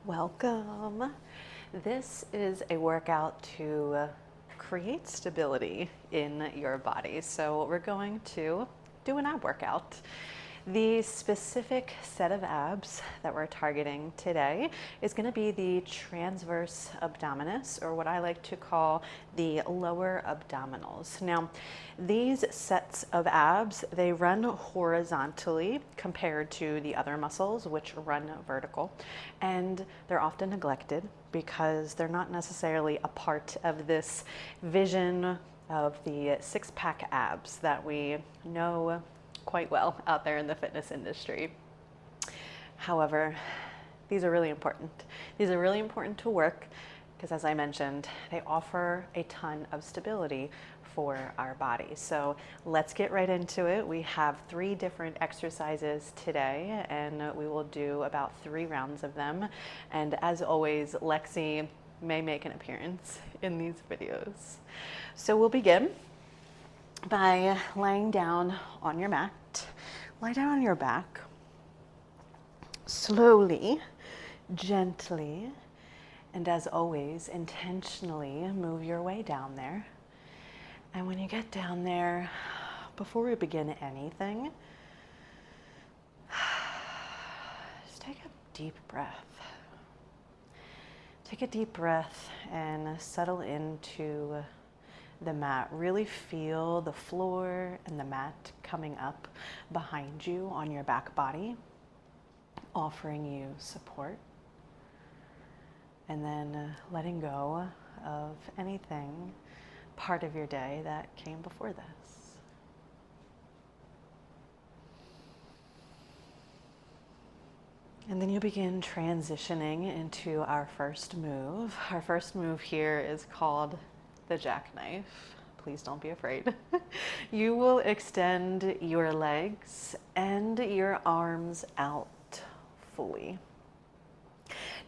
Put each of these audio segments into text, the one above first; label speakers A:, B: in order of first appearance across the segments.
A: Welcome. This is a workout to create stability in your body. So we're going to do an ab workout. The specific set of abs that we're targeting today is going to be the transverse abdominis, or what I like to call the lower abdominals. Now, these sets of abs, they run horizontally compared to the other muscles, which run vertical, and they're often neglected because they're not necessarily a part of this vision of the six-pack abs that we know quite well out there in the fitness industry. However, these are really important. These are really important to work because, as I mentioned, they offer a ton of stability for our body. So let's get right into it. We have 3 different exercises today, and we will do about 3 rounds of them. And as always, Lexi may make an appearance in these videos. So we'll begin by laying down on your mat. Lie down on your back. Slowly, gently, and as always, intentionally move your way down there. And when you get down there, before we begin anything, just take a deep breath. Take a deep breath and settle into the mat. Really feel the floor and the mat coming up behind you on your back body, offering you support. And then letting go of anything part of your day that came before this. And then you begin transitioning into our first move. Our first move here is called the jackknife. Please don't be afraid. You will extend your legs and your arms out fully.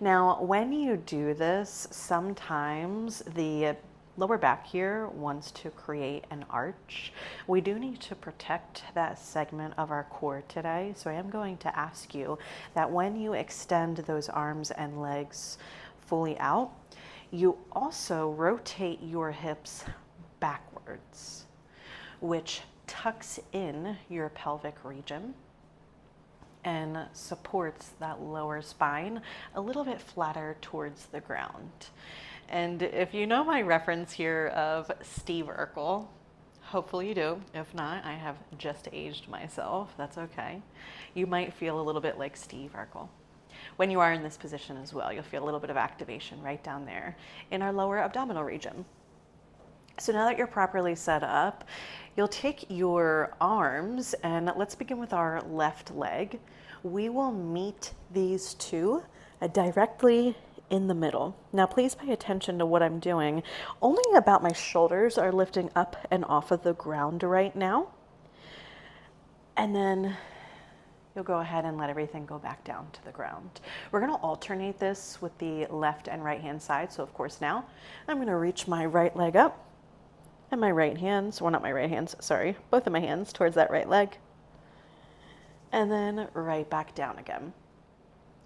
A: Now, when you do this, sometimes the lower back here wants to create an arch. We do need to protect that segment of our core today. So I am going to ask you that when you extend those arms and legs fully out, you also rotate your hips backwards, which tucks in your pelvic region and supports that lower spine a little bit flatter towards the ground. And if you know my reference here of Steve Urkel, hopefully you do. If not, I have just aged myself. That's okay. You might feel a little bit like Steve Urkel. When you are in this position as well, you'll feel a little bit of activation right down there in our lower abdominal region. So now that you're properly set up, you'll take your arms and let's begin with our left leg. We will meet these two directly in the middle. Now please pay attention to what I'm doing. Only about my shoulders are lifting up and off of the ground right now. And then you'll go ahead and let everything go back down to the ground. We're going to alternate this with the left and right hand side. So of course now I'm going to reach my right leg up and my right hands, well not my right hands, sorry, both of my hands towards that right leg. And then right back down again.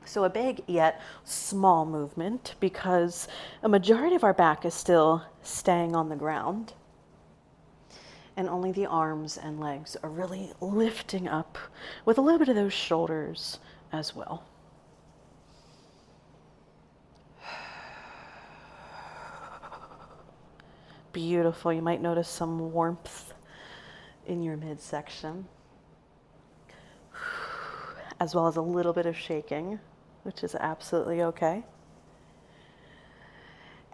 A: So a big yet small movement because a majority of our back is still staying on the ground. And only the arms and legs are really lifting up with a little bit of those shoulders as well. Beautiful. You might notice some warmth in your midsection, as well as a little bit of shaking, which is absolutely okay.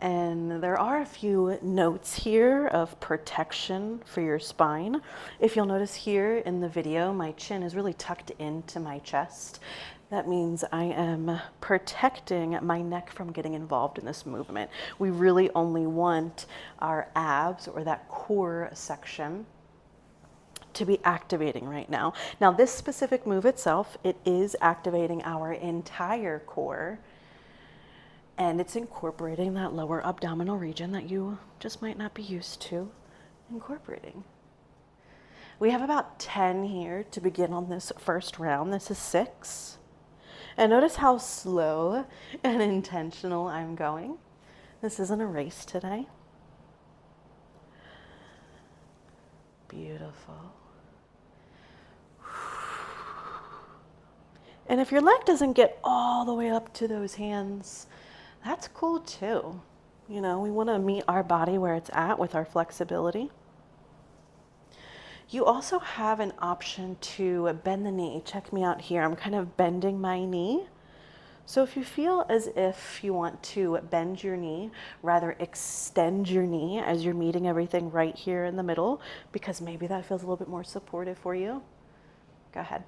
A: And there are a few notes here of protection for your spine. If you'll notice here in the video, my chin is really tucked into my chest. That means I am protecting my neck from getting involved in this movement. We really only want our abs or that core section to be activating right now. Now this specific move itself, it is activating our entire core. And it's incorporating that lower abdominal region that you just might not be used to incorporating. We have about 10 here to begin on this first round. This is 6. And notice how slow and intentional I'm going. This isn't a race today. Beautiful. And if your leg doesn't get all the way up to those hands, that's cool too. You know, we want to meet our body where it's at with our flexibility. You also have an option to bend the knee. Check me out here. I'm kind of bending my knee. So if you feel as if you want to bend your knee, rather extend your knee as you're meeting everything right here in the middle, because maybe that feels a little bit more supportive for you. Go ahead.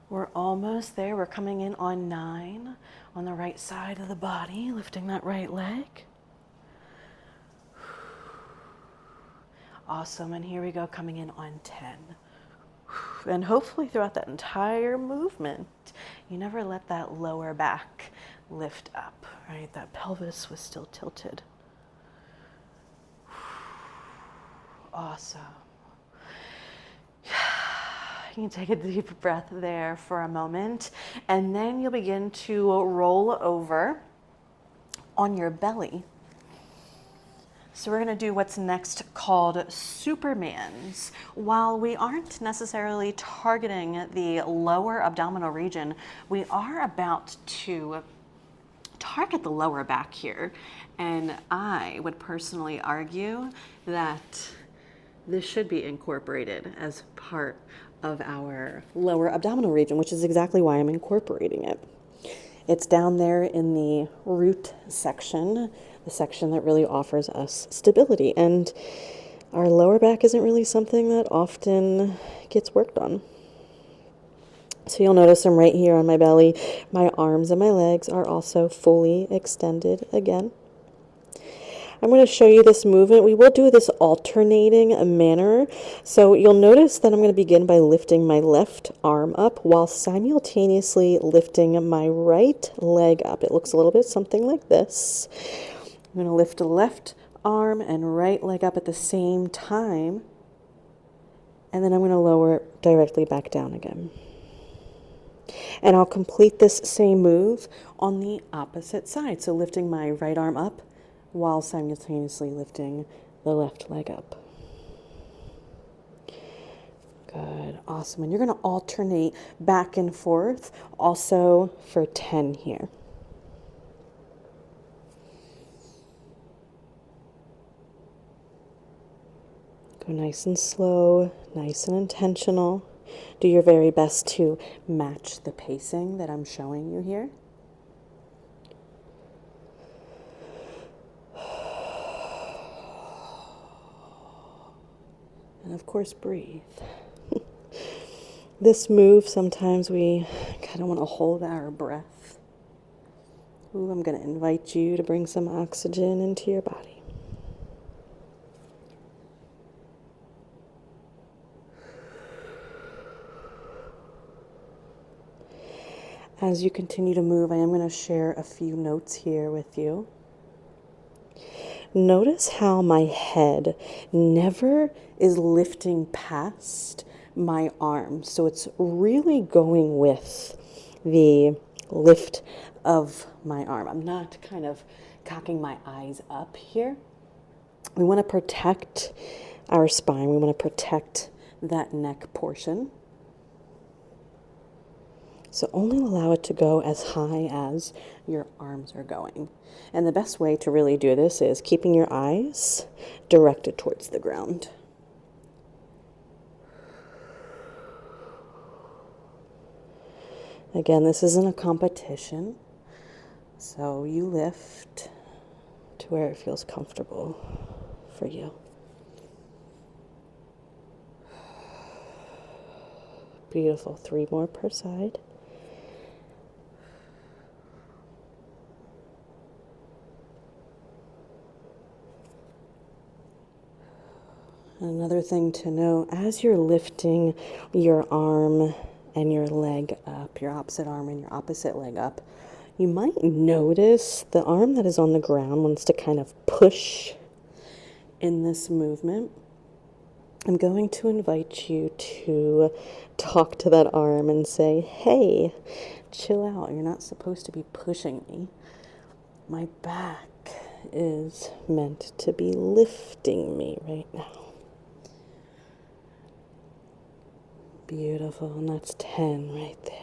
A: We're almost there. We're coming in on 9 on the right side of the body, lifting that right leg. Awesome. And here we go, coming in on 10. And hopefully throughout that entire movement, you never let that lower back lift up, right? That pelvis was still tilted. Awesome. You can take a deep breath there for a moment, and then you'll begin to roll over on your belly. So we're going to do what's next called Supermans. While we aren't necessarily targeting the lower abdominal region, we are about to target the lower back here. And I would personally argue that this should be incorporated as part of our lower abdominal region, which is exactly why I'm incorporating it. It's down there in the root section, the section that really offers us stability. And our lower back isn't really something that often gets worked on. So you'll notice I'm right here on my belly. My arms and my legs are also fully extended again. I'm going to show you this movement. We will do this alternating manner. So you'll notice that I'm going to begin by lifting my left arm up while simultaneously lifting my right leg up. It looks a little bit something like this. I'm going to lift the left arm and right leg up at the same time. And then I'm going to lower it directly back down again. And I'll complete this same move on the opposite side. So lifting my right arm up while simultaneously lifting the left leg up. Good, awesome. And you're going to alternate back and forth also for 10 here. Go nice and slow, nice and intentional. Do your very best to match the pacing that I'm showing you here. And of course, breathe. This move, sometimes we kind of want to hold our breath. Ooh, I'm going to invite you to bring some oxygen into your body. As you continue to move, I am going to share a few notes here with you. Notice how my head never is lifting past my arms. So it's really going with the lift of my arm. I'm not kind of cocking my eyes up here. We want to protect our spine. We want to protect that neck portion. So only allow it to go as high as your arms are going. And the best way to really do this is keeping your eyes directed towards the ground. Again, this isn't a competition. So you lift to where it feels comfortable for you. Beautiful. 3 more per side. Another thing to know, as you're lifting your arm and your leg up, your opposite arm and your opposite leg up, you might notice the arm that is on the ground wants to kind of push in this movement.
B: I'm going to invite you to talk to that arm and say, hey, chill out. You're not supposed to be pushing me. My back is meant to be lifting me right now. Beautiful, and that's 10 right there.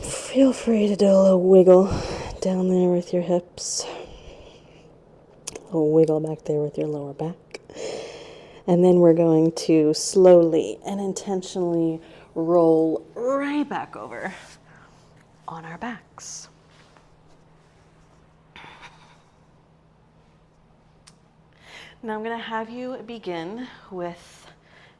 B: Feel free to do a little wiggle down there with your hips. A little wiggle back there with your lower back. And then we're going to slowly and intentionally roll right back over on our backs. Now I'm going to have you begin with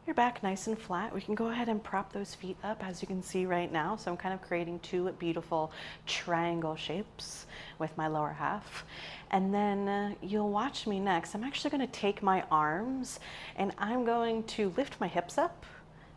B: your back nice and flat. We can go ahead and prop those feet up, as you can see right now. So I'm kind of creating two beautiful triangle shapes with my lower half. And then you'll watch me next. I'm actually going to take my arms and I'm going to lift my hips up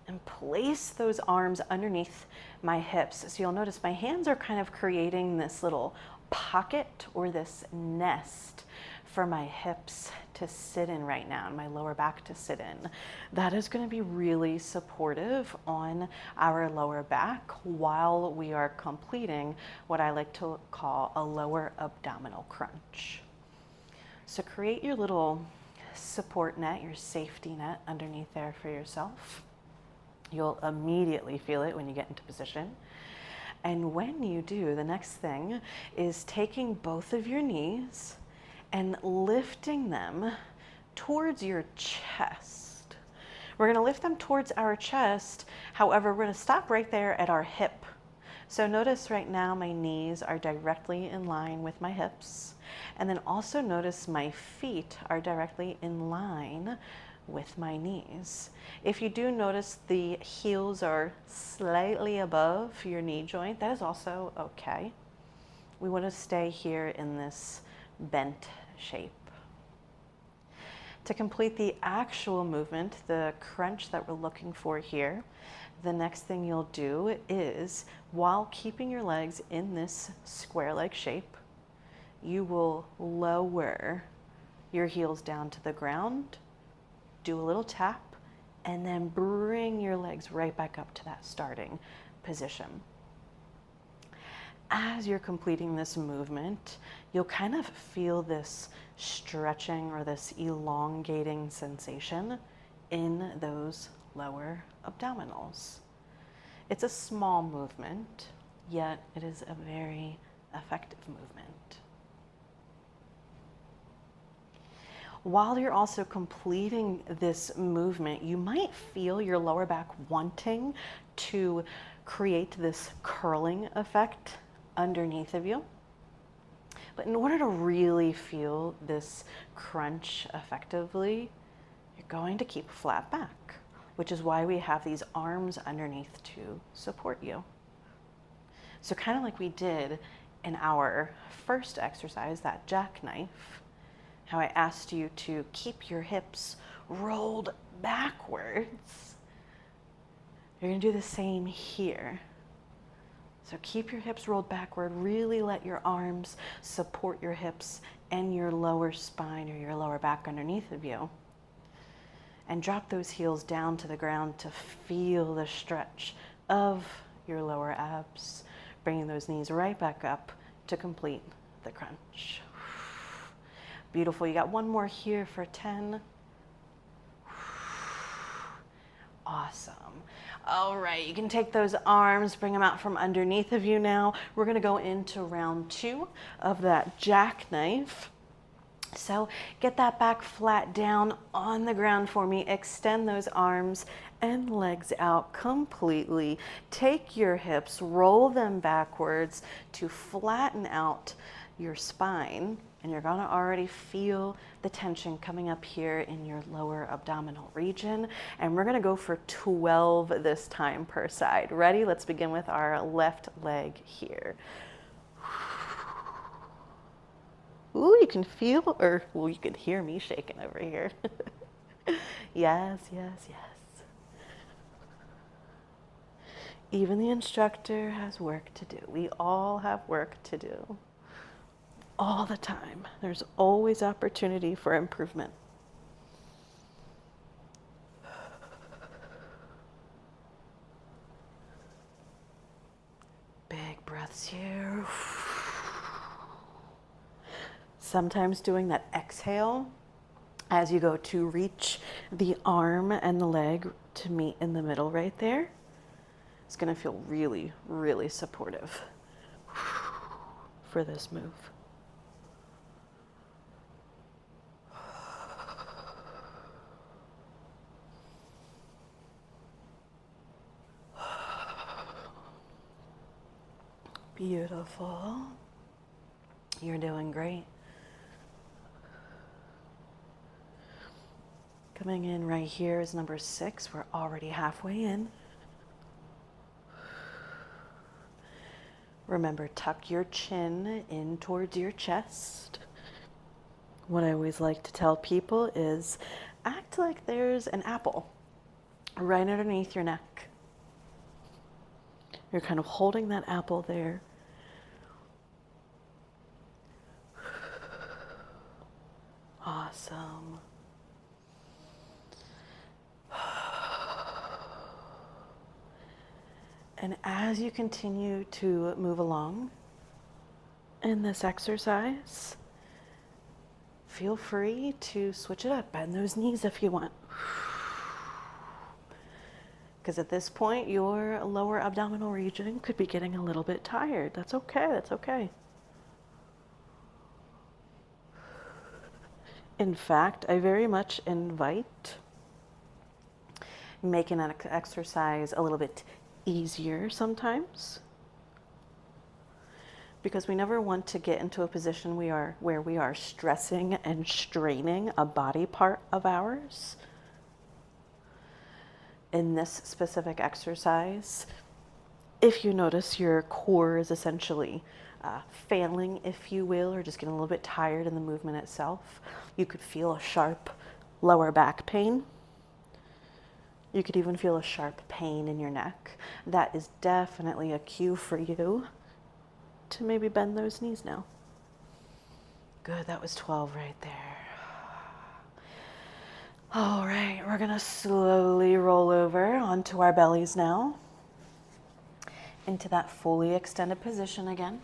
B: and place those arms underneath my hips. So you'll notice my hands are kind of creating this little pocket or this nest for my hips to sit in right now and my lower back to sit in. That is going to be really supportive on our lower back while we are completing what I like to call a lower abdominal crunch. So create your little support net, your safety net underneath there for yourself. You'll immediately feel it when you get into position. And when you do, the next thing is taking both of your knees and lifting them towards your chest. We're going to lift them towards our chest. However, we're going to stop right there at our hip. So notice right now my knees are directly in line with my hips. And then also notice my feet are directly in line with my knees. If you do notice the heels are slightly above your knee joint, that is also okay. We want to stay here in this bent shape. To complete the actual movement, the crunch that we're looking for here, the next thing you'll do is, while keeping your legs in this square leg shape, you will lower your heels down to the ground, do a little tap, and then bring your legs right back up to that starting position. As you're completing this movement, you'll kind of feel this stretching or this elongating sensation in those lower abdominals. It's a small movement, yet it is a very effective movement. While you're also completing this movement, you might feel your lower back wanting to create this curling effect underneath of you. But in order to really feel this crunch effectively, you're going to keep a flat back, which is why we have these arms underneath to support you. So kind of like we did in our first exercise, that jackknife, how I asked you to keep your hips rolled backwards. You're going to do the same here. So keep your hips rolled backward, really let your arms support your hips and your lower spine or your lower back underneath of you. And drop those heels down to the ground to feel the stretch of your lower abs, bringing those knees right back up to complete the crunch. Beautiful. You got one more here for 10. Awesome. All right, you can take those arms, bring them out from underneath of you now. We're going to go into round 2 of that jackknife. So get that back flat down on the ground for me. Extend those arms and legs out completely. Take your hips, roll them backwards to flatten out your spine. And you're gonna already feel the tension coming up here in your lower abdominal region. And we're gonna go for 12 this time per side. Ready? Let's begin with our left leg here. Ooh, you can feel, or well, you can hear me shaking over here. Yes, yes, yes. Even the instructor has work to do. We all have work to do. All the time. There's always opportunity for improvement. Bless you. Sometimes doing that exhale as you go to reach the arm and the leg to meet in the middle right there, it's going to feel really, really supportive for this move. Beautiful. You're doing great. Coming in right here is number 6. We're already halfway in. Remember, tuck your chin in towards your chest. What I always like to tell people is act like there's an apple right underneath your neck. You're kind of holding that apple there. Awesome. And as you continue to move along in this exercise, feel free to switch it up. Bend those knees if you want. Because at this point, your lower abdominal region could be getting a little bit tired. That's okay, that's okay. In fact, I very much invite making an exercise a little bit easier sometimes, because we never want to get into a position where we are stressing and straining a body part of ours. In this specific exercise, if you notice your core is essentially failing, if you will, or just getting a little bit tired in the movement itself, you could feel a sharp lower back pain. You could even feel a sharp pain in your neck. That is definitely a cue for you to maybe bend those knees now. Good, that was 12 right there. All right, we're gonna slowly roll over onto our bellies now, into that fully extended position again.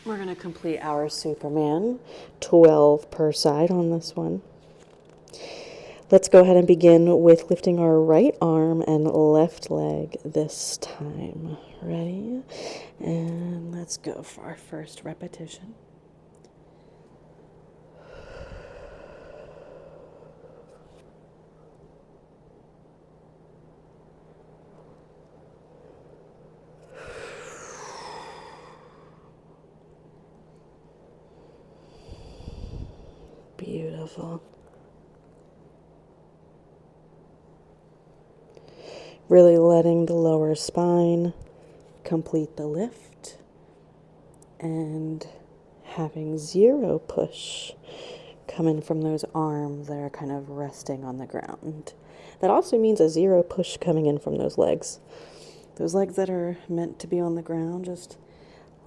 B: We're gonna complete our Superman, 12 per side on this one. Let's go ahead and begin with lifting our right arm and left leg this time. Ready? And let's go for our first repetition. Beautiful. Really letting the lower spine complete the lift and having 0 push coming from those arms that are kind of resting on the ground. That also means a 0 push coming in from those legs. Those legs that are meant to be on the ground, just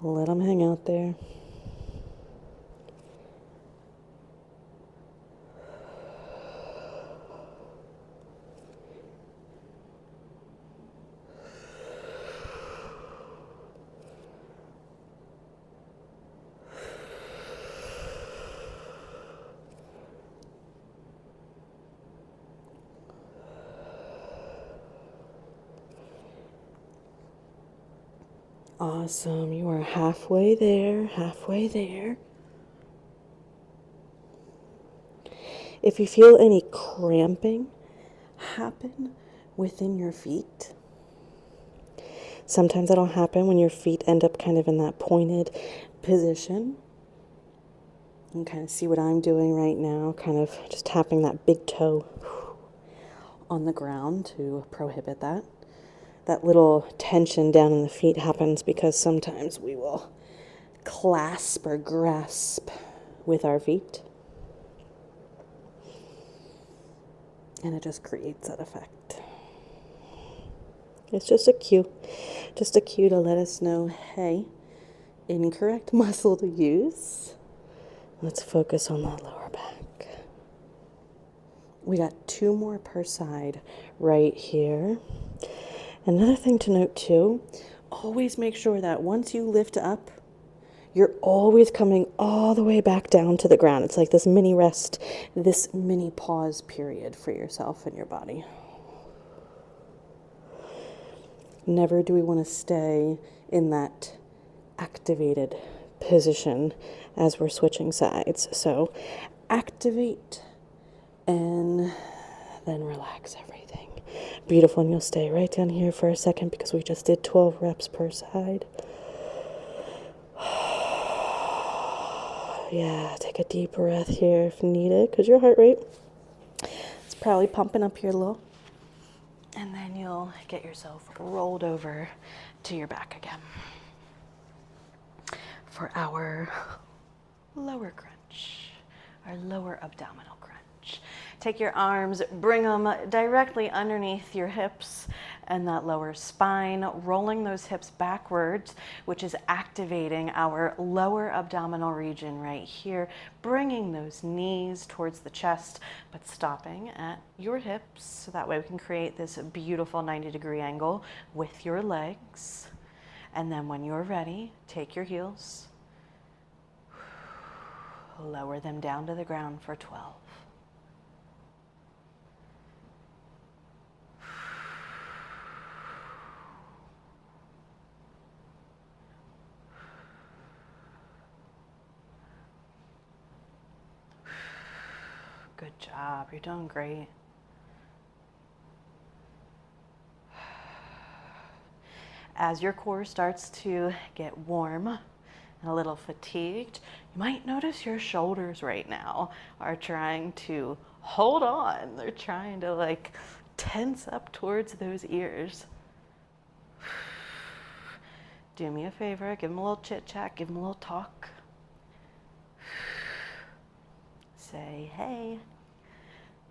B: let them hang out there. Awesome. You are halfway there, halfway there. If you feel any cramping happen within your feet, sometimes that'll happen when your feet end up kind of in that pointed position. You can kind of see what I'm doing right now, kind of just tapping that big toe on the ground to prohibit that. That little tension down in the feet happens because sometimes we will clasp or grasp with our feet. And it just creates that effect. It's just a cue to let us know, hey, incorrect muscle to use. Let's focus on that lower back. We got 2 more per side right here. Another thing to note too, always make sure that once you lift up, you're always coming all the way back down to the ground. It's like this mini rest, this mini pause period for yourself and your body. Never do we want to stay in that activated position as we're switching sides. So activate and then relax everything. Beautiful, and you'll stay right down here for a second because we just did 12 reps per side. Yeah, take a deep breath here if needed because your heart rate is probably pumping up here a little. And then you'll get yourself rolled over to your back again for our lower crunch, our lower abdominal crunch. Take your arms, bring them directly underneath your hips and that lower spine, rolling those hips backwards, which is activating our lower abdominal region right here, bringing those knees towards the chest, but stopping at your hips. So that way we can create this beautiful 90-degree angle with your legs. And then when you're ready, take your heels, lower them down to the ground for 12. Good job, you're doing great. As your core starts to get warm and a little fatigued, you might notice your shoulders right now are trying to hold on. They're trying to like tense up towards those ears. Do me a favor, give them a little chit chat, give them a little talk. Say, hey,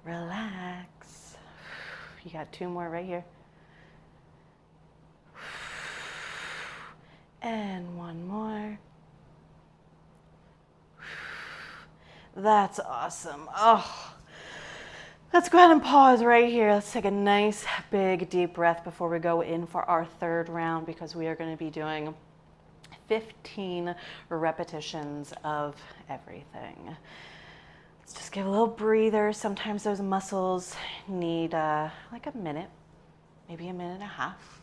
B: relax. You got 2 more right here. And 1 more. That's awesome. Oh, let's go ahead and pause right here. Let's take a nice big deep breath before we go in for our 3rd round, because we are going to be doing 15 repetitions of everything. Let's just give a little breather. Sometimes those muscles need like a minute, maybe a minute and a half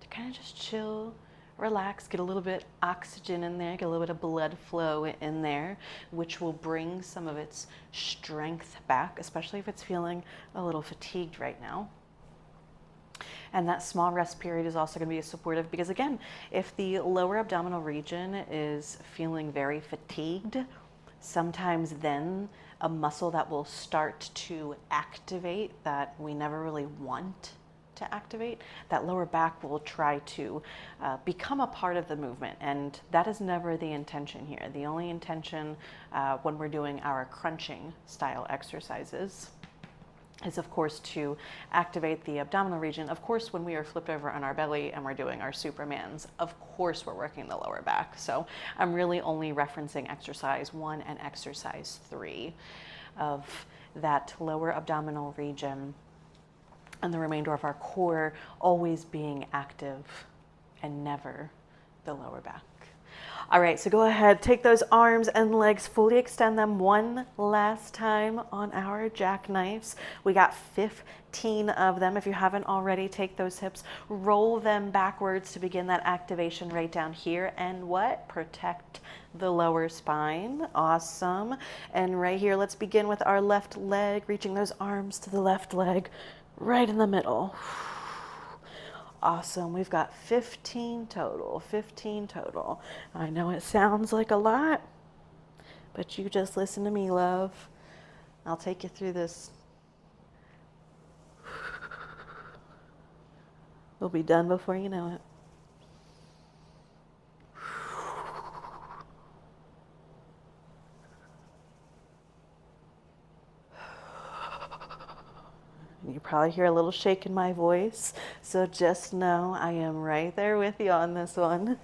B: to kind of just chill, relax, get a little bit oxygen in there, get a little bit of blood flow in there, which will bring some of its strength back, especially if it's feeling a little fatigued right now. And that small rest period is also going to be supportive because, again, if the lower abdominal region is feeling very fatigued, sometimes then a muscle that will start to activate that we never really want to activate, that lower back will try to become a part of the movement. And that is never the intention here. The only intention when we're doing our crunching style exercises is, of course, to activate the abdominal region. Of course, when we are flipped over on our belly and we're doing our Supermans, of course we're working the lower back. So I'm really only referencing exercise 1 and exercise 3 of that lower abdominal region and the remainder of our core always being active and never the lower back. All right, so go ahead, take those arms and legs, fully extend them one last time on our jackknives. We got 15 of them. If you haven't already, take those hips, roll them backwards to begin that activation right down here. And what? Protect the lower spine. Awesome. And right here, let's begin with our left leg, reaching those arms to the left leg, right in the middle. Awesome. We've got 15 total, 15 total. I know it sounds like a lot, but you just listen to me, love. I'll take you through this. We'll be done before you know it. You probably hear a little shake in my voice, so just know I am right there with you on this one.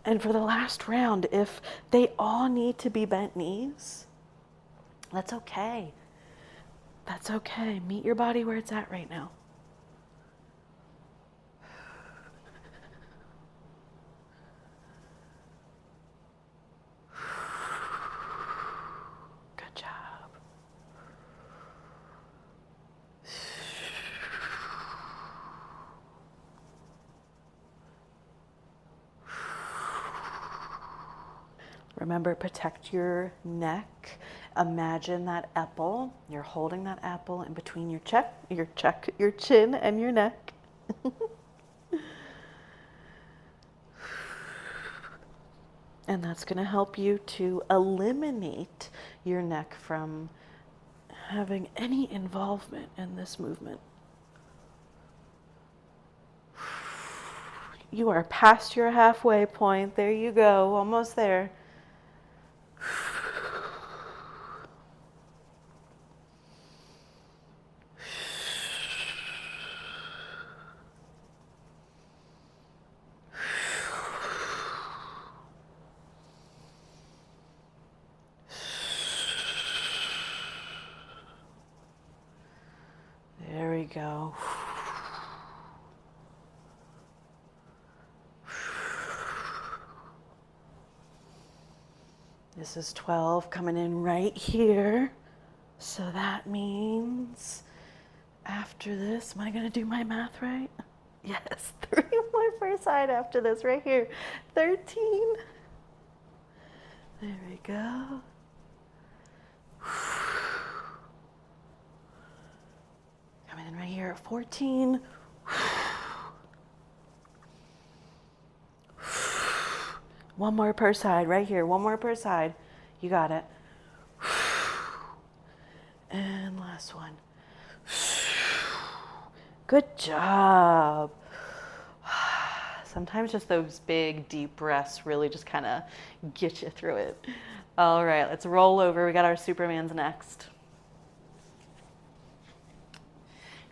B: And for the last round, if they all need to be bent knees, That's okay. That's okay. Meet your body where it's at right now. Good job. Remember, protect your neck. Imagine that apple. You're holding that apple in between your chin and your neck. And that's going to help you to eliminate your neck from having any involvement in this movement. You are past your halfway point. There you go, almost there. There we go. This is 12 coming in right here. So that means after this, am I going to do my math right? Yes, 3 more per side after this right here. 13. There we go. Coming in right here at 14. One more per side right here. One more per side. You got it. And last one. Good job. Sometimes just those big, deep breaths really just kind of get you through it. All right, let's roll over. We got our Supermans next.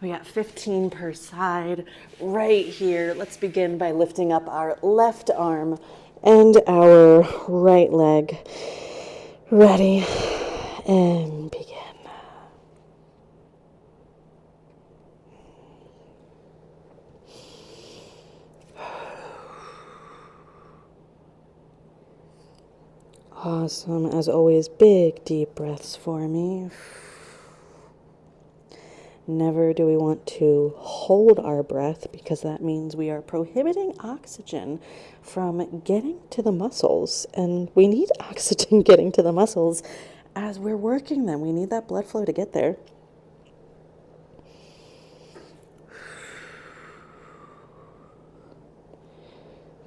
B: We got 15 per side right here. Let's begin by lifting up our left arm and our right leg. Ready, and begin. Awesome. As always, big deep breaths for me. Never do we want to hold our breath because that means we are prohibiting oxygen from getting to the muscles. And we need oxygen getting to the muscles as we're working them. We need that blood flow to get there.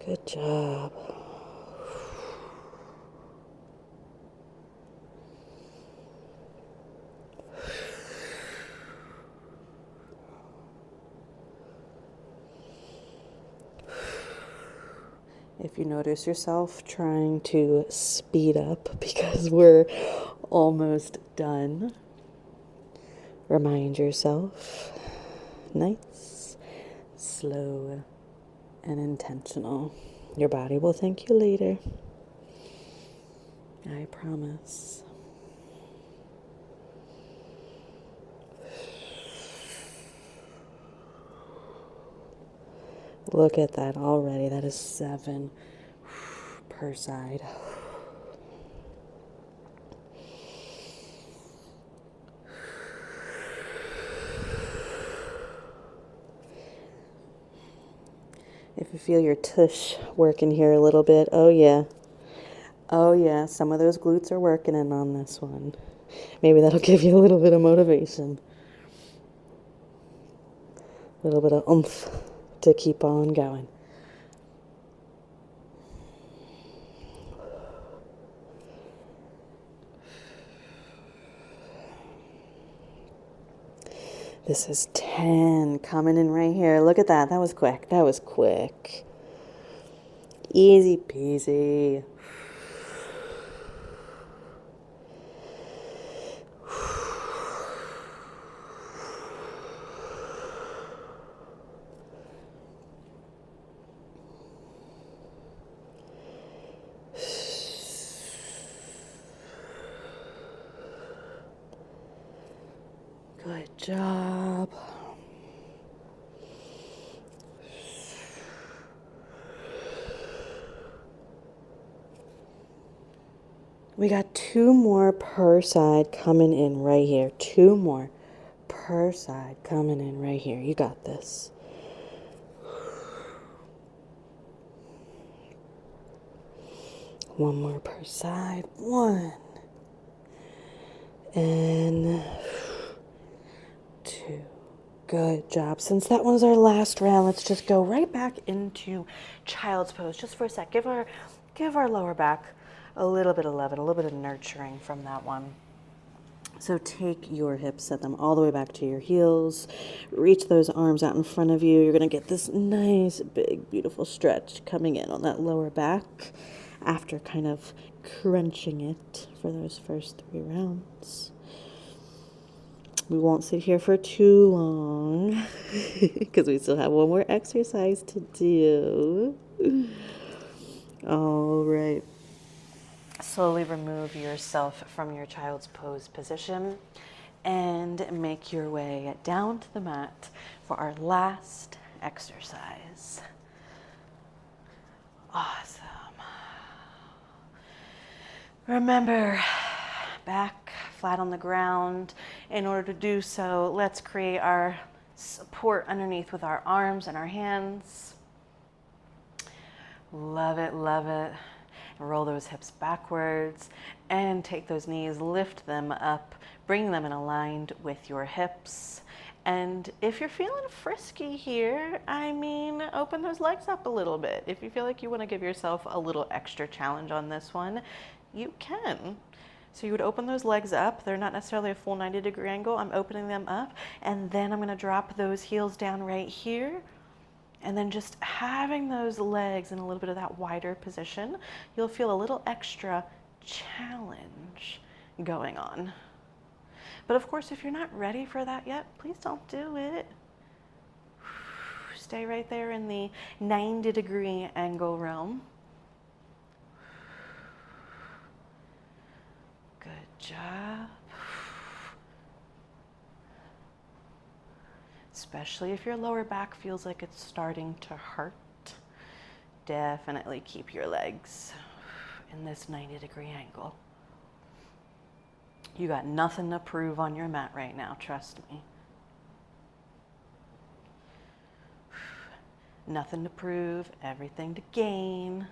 B: Good job. If you notice yourself trying to speed up because we're almost done, remind yourself, nice, slow, and intentional. Your body will thank you later. I promise. Look at that already. That is 7 per side. If you feel your tush working here a little bit, oh yeah, some of those glutes are working in on this one. Maybe that'll give you a little bit of motivation. A little bit of oomph to keep on going. This is 10 coming in right here. Look at that. That was quick. That was quick. Easy peasy. Good job. We got 2 more per side coming in right here. 2 more per side coming in right here. You got this. One more per side. 1 and 2. Good job. Since that one's our last round, let's just go right back into child's pose just for a sec. Give our lower back a little bit of love and a little bit of nurturing from that one. So take your hips, set them all the way back to your heels. Reach those arms out in front of you. You're going to get this nice, big, beautiful stretch coming in on that lower back after kind of crunching it for those first 3 rounds. We won't sit here for too long because we still have one more exercise to do. All right. Slowly remove yourself from your child's pose position and make your way down to the mat for our last exercise. Awesome. Remember, back flat on the ground. In order to do so, let's create our support underneath with our arms and our hands. Love it, love it. Roll those hips backwards and take those knees, lift them up, bring them in aligned with your hips. And if you're feeling frisky here, open those legs up a little bit. If you feel like you want to give yourself a little extra challenge on this one, you can. So you would open those legs up. They're not necessarily a full 90-degree angle. I'm opening them up, and then I'm going to drop those heels down right here. And then just having those legs in a little bit of that wider position, you'll feel a little extra challenge going on. But of course, if you're not ready for that yet, please don't do it. Stay right there in the 90-degree angle realm. Good job. Especially if your lower back feels like it's starting to hurt, definitely keep your legs in this 90-degree angle. You got nothing to prove on your mat right now, trust me. Nothing to prove, everything to gain.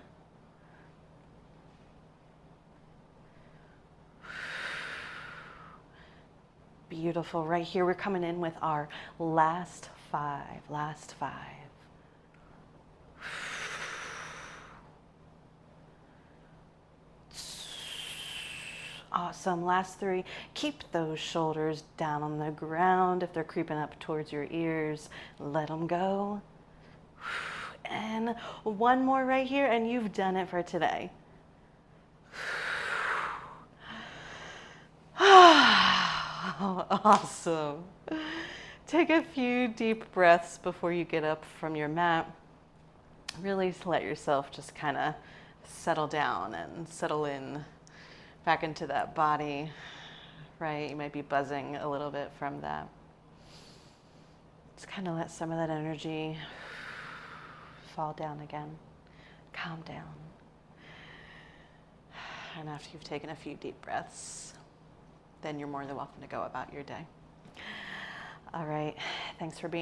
B: Beautiful. Right here, we're coming in with our last 5. Awesome. Last 3. Keep those shoulders down on the ground. If they're creeping up towards your ears, let them go. And 1 more right here, and you've done it for today. Awesome. Take a few deep breaths before you get up from your mat. Really let yourself just kind of settle down and settle in back into that body, right? You might be buzzing a little bit from that. Just kind of let some of that energy fall down again. Calm down. And after you've taken a few deep breaths, then you're more than welcome to go about your day. All right. Thanks for being here.